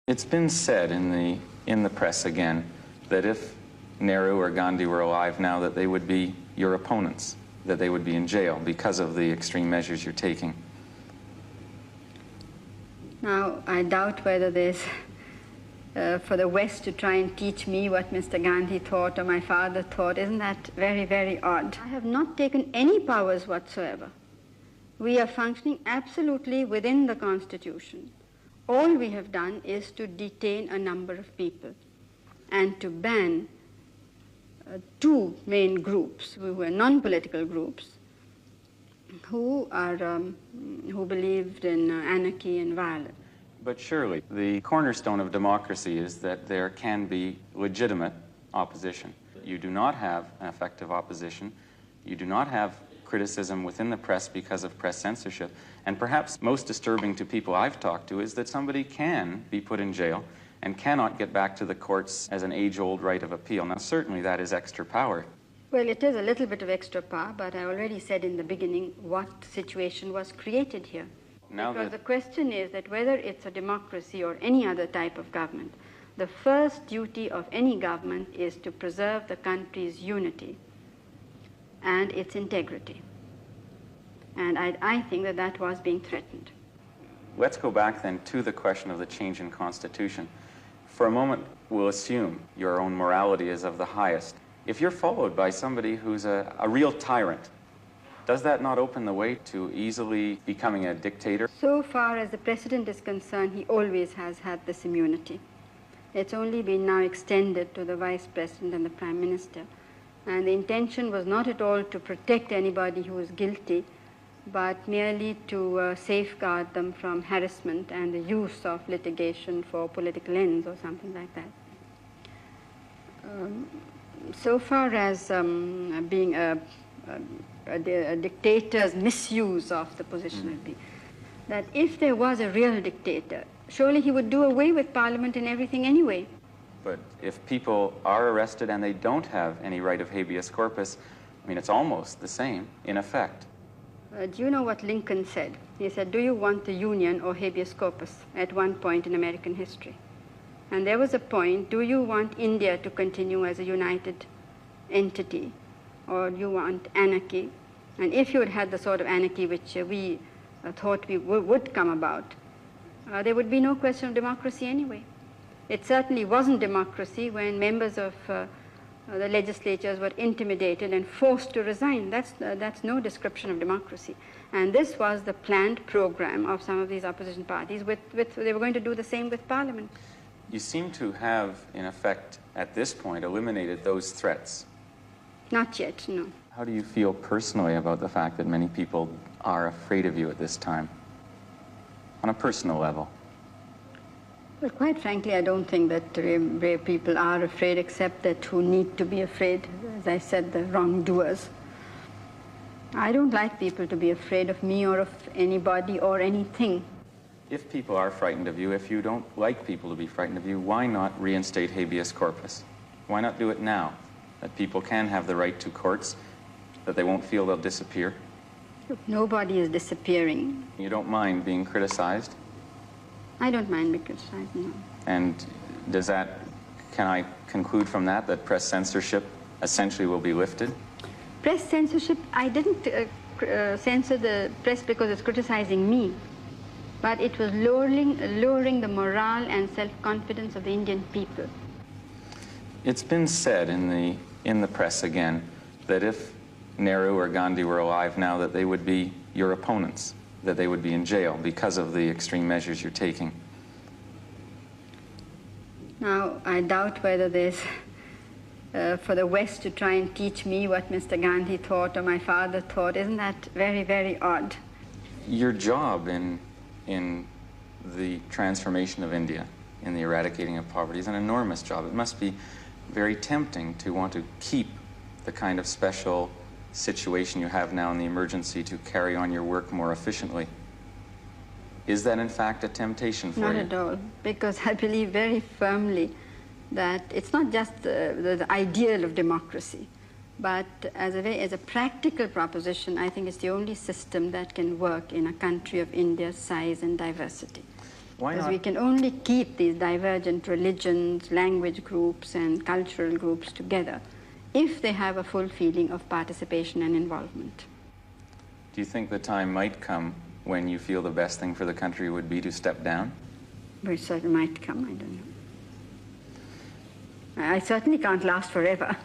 It's been said in the press again that if Nehru or Gandhi were alive now, that they would be your opponents, that they would be in jail because of the extreme measures you're taking. Now, I doubt whether there's, for the West to try and teach me what Mr. Gandhi thought or my father thought. Isn't that very, very odd? I have not taken any powers whatsoever. We are functioning absolutely within the Constitution. All we have done is to detain a number of people and to ban two main groups, who were non-political groups, who believed in anarchy and violence. But surely the cornerstone of democracy is that there can be legitimate opposition. You do not have an effective opposition. You do not have criticism within the press because of press censorship. And perhaps most disturbing to people I've talked to is that somebody can be put in jail and cannot get back to the courts as an age-old right of appeal. Now, certainly that is extra power. Well, it is a little bit of extra power, but I already said in the beginning what situation was created here. Because the question is that whether it's a democracy or any other type of government, the first duty of any government is to preserve the country's unity and its integrity. And I think that that was being threatened. Let's go back then to the question of the change in Constitution. For a moment, we'll assume your own morality is of the highest. If you're followed by somebody who's a real tyrant, does that not open the way to easily becoming a dictator? So far as the president is concerned, he always has had this immunity. It's only been now extended to the vice president and the prime minister. And the intention was not at all to protect anybody who was guilty, but merely to safeguard them from harassment and the use of litigation for political ends or something like that. So far as being a dictator's misuse of the position would be that if there was a real dictator, surely he would do away with Parliament and everything anyway. But if people are arrested and they don't have any right of habeas corpus, I mean, it's almost the same in effect. Do you know what Lincoln said? He said, do you want the Union or habeas corpus at one point in American history? And there was a point, do you want India to continue as a united entity, or do you want anarchy? And if you had had the sort of anarchy which we thought would come about, there would be no question of democracy anyway. It certainly wasn't democracy when members of the legislatures were intimidated and forced to resign. That's no description of democracy. And this was the planned program of some of these opposition parties. They were going to do the same with Parliament. You seem to have, in effect, at this point, eliminated those threats. Not yet, no. How do you feel personally about the fact that many people are afraid of you at this time, on a personal level? Well, quite frankly, I don't think that brave people are afraid, except that who need to be afraid, as I said, the wrongdoers. I don't like people to be afraid of me or of anybody or anything. If people are frightened of you, if you don't like people to be frightened of you, why not reinstate habeas corpus? Why not do it now? That people can have the right to courts, that they won't feel they'll disappear. Look, nobody is disappearing. You don't mind being criticized? I don't mind being criticized, no. And does that, can I conclude from that that press censorship essentially will be lifted? Press censorship, I didn't censor the press because it's criticizing me, but it was lowering the morale and self-confidence of the Indian people. It's been said in the press again that if Nehru or Gandhi were alive now, that they would be your opponents, that they would be in jail because of the extreme measures you're taking. Now, I doubt whether there's, for the West to try and teach me what Mr. Gandhi thought or my father thought. Isn't that very, very odd? Your job in the transformation of India, in the eradicating of poverty, is an enormous job. It must be very tempting to want to keep the kind of special situation you have now in the emergency to carry on your work more efficiently. Is that in fact a temptation for you? Not at all, because I believe very firmly that it's not just the ideal of democracy, but as a practical proposition, I think it's the only system that can work in a country of India's size and diversity. Why Because not? we can only keep these divergent religions, language groups, and cultural groups together if they have a full feeling of participation and involvement. Do you think the time might come when you feel the best thing for the country would be to step down? Which certainly might come, I don't know. I certainly can't last forever.